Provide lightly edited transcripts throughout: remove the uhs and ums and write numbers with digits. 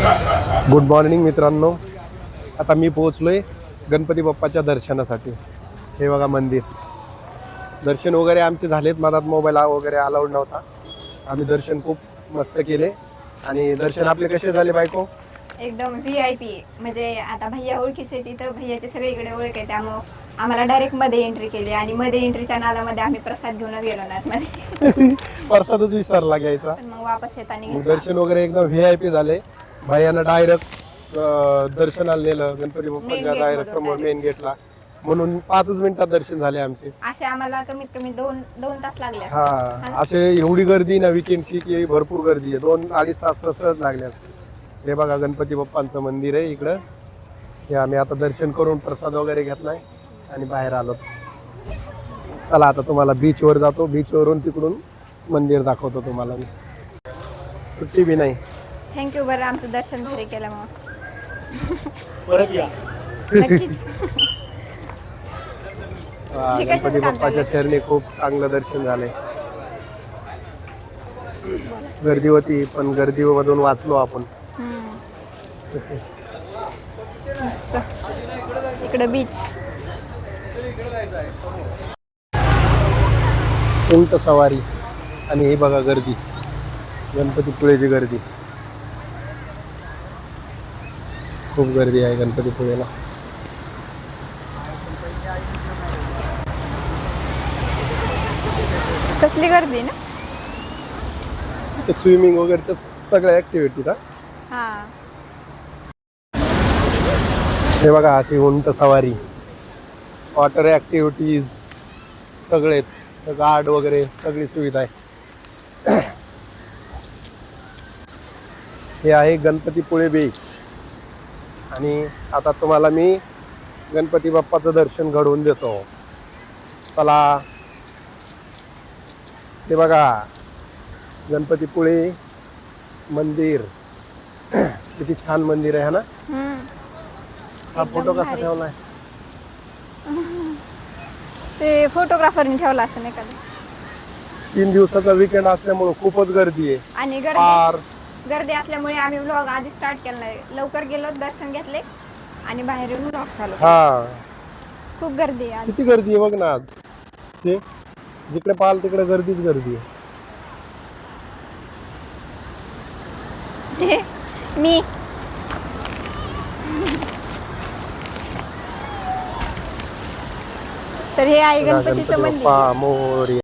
Good morning मित्रांनो. आता मी पोहोचलोय गणपती बाप्पाच्या दर्शनासाठी. हे बघा मंदिर. दर्शन वगैरे आमचे झालेत. मधात मोबाईल वगैरे अलाउड नव्हता. आम्ही दर्शन खूप मस्त केले. आणि दर्शन आपले कसे झाले बायको? एकदम VIP. म्हणजे आता भैया ओळखीचे तिथं भैयाचे सगळीकडे ओळख आहे, त्यामुळं आम्हाला डायरेक्ट मध्ये एंट्री केली आणि मध्ये एंट्रीच्या नादामध्ये आम्ही प्रसाद घेऊनच गेलो ना मध्ये. प्रसादच विसरला घ्यायचा. पण मग वापस येताना दर्शन वगैरे एकदम VIP झाले. भैयानं डायरेक्ट दर्शनाला नेलं गणपती बाप्पाच्या डायरेक्ट समोर मेन गेटला. म्हणून 5 मिनिटात दर्शन झाले आमचे. असे आम्हाला कमीत कमी दोन तास लागले. हा, असे एवढी गर्दी ना वीकेंडची की भरपूर गर्दी आहे. 2-2.5 तास सहज लागले असते. हे बघा गणपती बाप्पांचं मंदिर आहे इकडं. हे आम्ही आता दर्शन करून प्रसाद वगैरे घेतलाय आणि बाहेर आलो. चला आता तुम्हाला बीचवर जातो. बीचवरून तिकडून मंदिर दाखवतो तुम्हाला मी. सुट्टी बी नाही. थँक्यू. बरं आमचं दर्शन भारी केलं मग. परत या. नक्कीच. गणपती बाप्पाच्या चरणी खूप चांगलं दर्शन झालंय. गर्दी होती पण गर्दीमधून वाचलो आपण. मस्त. इकडे बीच. उंट सवारी आणि हे बघा गर्दी. गणपतीपुळेची गर्दी. खूप गर्दी आहे गणपतीपुळेला. कसली गर्दी ना. ते स्विमिंग वगैरेच्या सगळ्या ऍक्टिव्हिटी. हा. हे बघा अशी उंट सवारी, वॉटर ऍक्टिव्हिटीज सगळे, गार्ड वगैरे सगळी सुविधा आहे. हे आहे गणपतीपुळे बीच. आणि आता तुम्हाला मी गणपती बाप्पाचं दर्शन घडवून देतो. चला. हे बघा गणपतीपुळे मंदिर. किती छान मंदिर आहे ना. हा फोटो कसा ठेवलाय? ते फोटोग्राफरने ठेवला असं नाही का. 3 दिवसाचा वीकेंड असल्यामुळे खूपच गर्दी आहे. आणि गर्दी असल्यामुळे आम्ही व्लॉग आधी स्टार्ट केलाय. लवकर गेलो, दर्शन घेतले आणि बाहेर येऊन व्लॉग चालू. हा, खूप गर्दी आहे आज. किती गर्दी आहे बघ ना आज. ते जिकडे पाहाल तिकडे गर्दीच गर्दी आहे. ते मी तर हे आहे गणपतीचं मंदिर. मोरया.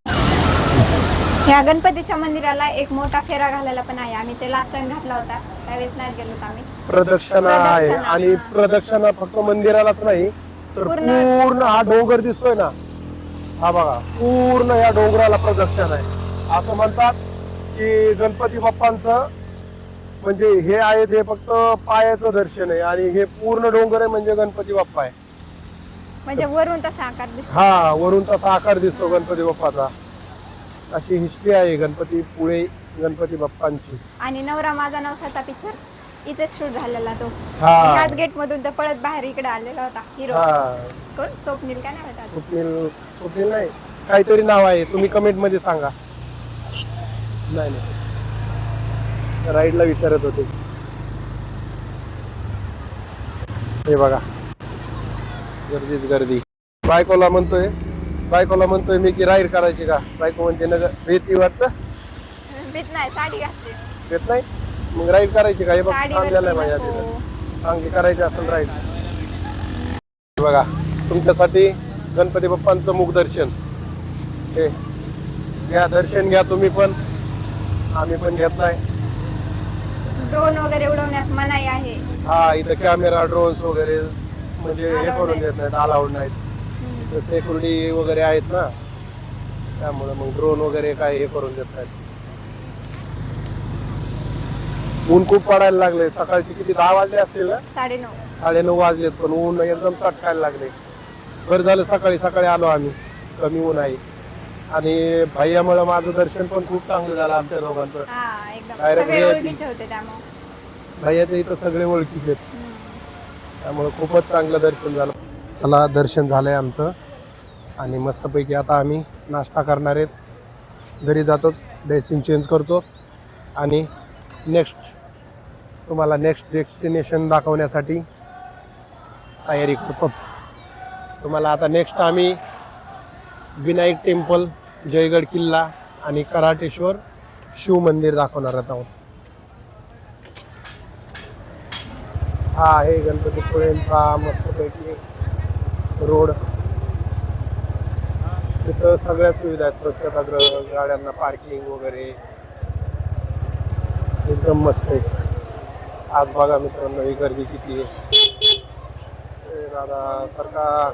ह्या गणपतीच्या मंदिराला एक मोठा फेरा घालायला पण आहे. आम्ही ते लास्ट टाइम घातला होता, त्यावेळेस नाही गेलो आम्ही. प्रदक्षिणा आहे. आणि प्रदक्षिणा फक्त मंदिरालाच नाही तर पूर्ण हा डोंगर दिसतोय ना, हा बघा पूर्ण या डोंगराला प्रदक्षिणा आहे. असं म्हणतात की गणपती बाप्पांचं म्हणजे हे आहे ते फक्त पायाचं दर्शन आहे आणि हे पूर्ण डोंगर आहे म्हणजे गणपती बाप्पा आहे. म्हणजे वरून तसा आकार दिसतो. हा, वरून तसा आकार दिसतो गणपती बाप्पाचा. अशी हिस्ट्री आहे गणपतीपुळे गणपती बाप्पांची. आणि नवरा माझा नवसाचा पिक्चर इथेच शूट झालेला तो. हा, ह्याच गेट मधून तर पळत बाहेर इकडे आलेला होता हिरो. कोण? स्वप्नील काय नाव होतं? स्वप्नील नाही, काहीतरी नाव आहे. तुम्ही कमेंट मध्ये सांगा. नाही राईडला विचारत होते. हे बघा गर्दीच गर्दी. बायकोला म्हणतोय मी की राईड करायची का. बायको म्हणते न भीती वाटतं. भीत नाही, साडी घातली. भेट नाही मग राईड करायची का. हे बघ साडी सांगलेलं आहे माझ्या तिथं. चांगली करायची असेल राईड. बघा तुमच्यासाठी गणपती बाप्पांचं मुख दर्शन. हे घ्या, दर्शन घ्या तुम्ही पण. आम्ही पण घेतलाय. ड्रोन वगैरे उडवण्यास मनाई आहे. हा, इथं कॅमेरा ड्रोन्स वगैरे म्हणजे हे करून देत नाहीत, अलाउड नाहीत. सिक्युरिटी वगैरे आहेत ना, त्यामुळे मग ड्रोन वगैरे काय हे करून देत नाहीत. ऊन खूप पडायला लागले. सकाळची किती 10 वाजले असतील ना. 9:30 वाजलेत पण ऊन एकदम चटकायला लागले. बरं झालं सकाळी आलो आम्ही. कमी ऊन आहे. आणि भैयामुळे माझं दर्शन पण खूप चांगलं झालं आमच्या दोघांचं. भैयाच्या इथं सगळे ओळखीचे आहेत, त्यामुळे खूपच चांगलं दर्शन झालं. चला, दर्शन झालंय आमचं आणि मस्तपैकी आता आम्ही नाश्ता करणार आहेत. घरी जातो, ड्रेसिंग चेंज करतो आणि नेक्स्ट तुम्हाला नेक्स्ट डेस्टिनेशन दाखवण्यासाठी तयारी करतो. तुम्हाला आता नेक्स्ट आम्ही विनायक टेम्पल, जयगड किल्ला आणि कराटेश्वर शिव मंदिर दाखवणार आहोत. हा आहे गणपतीपुळेंचा मस्तपैकी रोड. तिथं सगळ्या सुविधा आहेत, स्वच्छतागृह, गाड्यांना पार्किंग वगैरे एकदम मस्त आहे. आज बघा मित्रांनो ही गर्दी किती आहे. दादा सारखा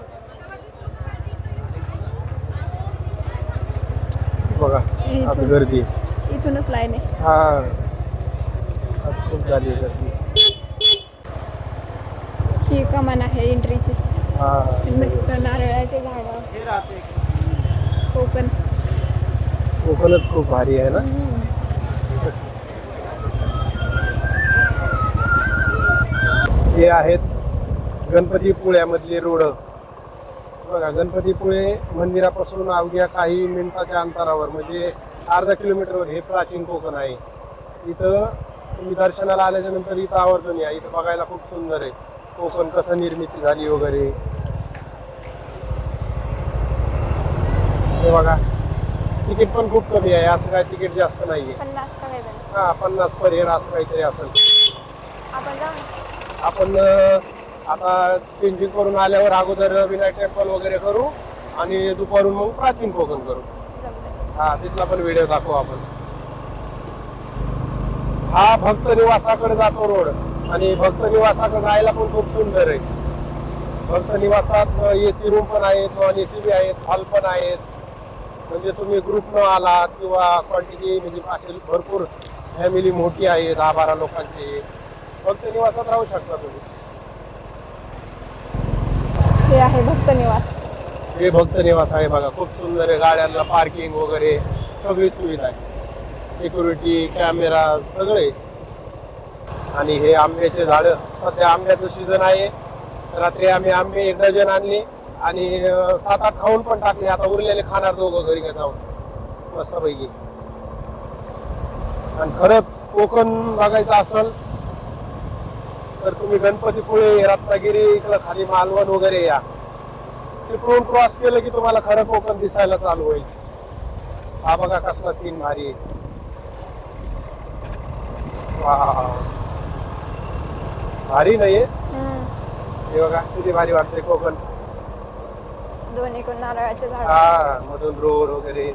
बघा आज गर्दी आहे. इथूनच लाईन आहे. हा आज खूप झाली आहे गर्दी. ही कमान आहे एंट्रीची. हा मस्त नारळाचे झाड. कोकणच खूप भारी आहे ना. हे आहेत गणपतीपुळ्यामधले रोड. बघा गणपतीपुळे मंदिरापासून अवघ्या काही मिनिटाच्या अंतरावर म्हणजे अर्धा किलोमीटरवर हे प्राचीन कोकण आहे. इथं तुम्ही दर्शनाला आल्याच्या नंतर इथं आवर्जून या. इथं बघायला खूप सुंदर आहे कोकण कसं निर्मिती झाली वगैरे. हे बघा तिकीट पण खूप कमी आहे, असं काय तिकीट जास्त नाहीये. 50 का काय झालं? हा 50 पर हेड असं काहीतरी असेल. आपण जाऊ ना. आपण आता चेंजिंग करून आल्यावर अगोदर विनायक टेम्पल वगैरे करू आणि दुपारून मग प्राचीन कोकण करू. जमतंय. हा तिथला पण व्हिडिओ दाखवू आपण. हा भक्त निवासाकडे जातो रोड आणि भक्त निवासाकडे राहायला पण खूप सुंदर आहे. भक्त निवासात एसी रूम पण आहेत, नॉन एसी बी आहेत, हॉल पण आहेत. म्हणजे तुम्ही ग्रुप न आलात किंवा क्वांटिटी म्हणजे असे भरपूर फॅमिली मोठी आहे, 10-12 लोकांची, भक्त निवासात राहू शकता तुम्ही. हे आहे भक्त निवास. हे भक्त निवास आहे बघा, खूप सुंदर आहे. गाड्यांना पार्किंग वगैरे सगळी सुविधा आहे, सिक्युरिटी कॅमेरा सगळे. आणि हे आंब्याचे झाड, सध्या आंब्याचं सीझन आहे. रात्री आम्ही आंबे 1 डझन आणले आणि 7-8 खाऊन पण टाकले. आता उरलेले खाणार दोघं घरी जाऊन मस्तपैकी. आणि खरंच कोकण बघायचं असेल तर तुम्ही गणपतीपुळे, रत्नागिरी, इकडं खाली मालवण वगैरे या. तिकडून क्रॉस केलं की तुम्हाला खरं कोकण दिसायला चालू होईल. हा बघा कसला सीन भारी आहे. भारी नाहीये हे बघा किती भारी वाटते कोकण. दोन्ही कोण नारळाचे झाड. हा मधून रोड वगैरे.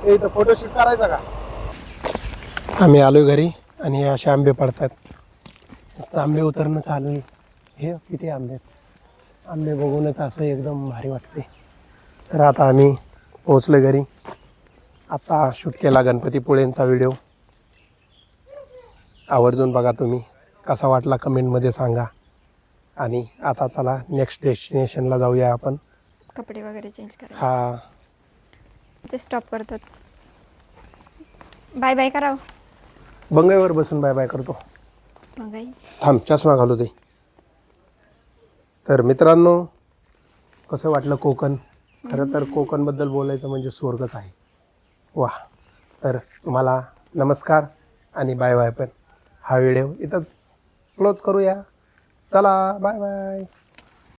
हे इथं फोटोशूट करायचा का. आम्ही आलोय घरी आणि असे आंबे पडतात. मस्त आंबे उतरणं चालू आहे. हे किती आंबे, आंबे बघूनच असं एकदम भारी वाटते. तर आता आम्ही पोहोचलो घरी. आता शूट केला गणपतीपुळेंचा व्हिडिओ. आवर्जून बघा तुम्ही, कसा वाटला कमेंटमध्ये सांगा. आणि आता चला नेक्स्ट डेस्टिनेशनला जाऊया आपण. कपडे वगैरे चेंज करा. हा ते स्टॉप करतात. बाय बाय करावं. बंगईवर बसून बाय बाय करतो. मग थांब चष्मा घालू दे. तर मित्रांनो कसं वाटलं कोकण. खरं तर कोकणबद्दल बोलायचं म्हणजे स्वर्गच आहे. वा. तर तुम्हाला नमस्कार आणि बाय बाय. पण हा व्हिडिओ इथंच क्लोज करूया. चला बाय बाय.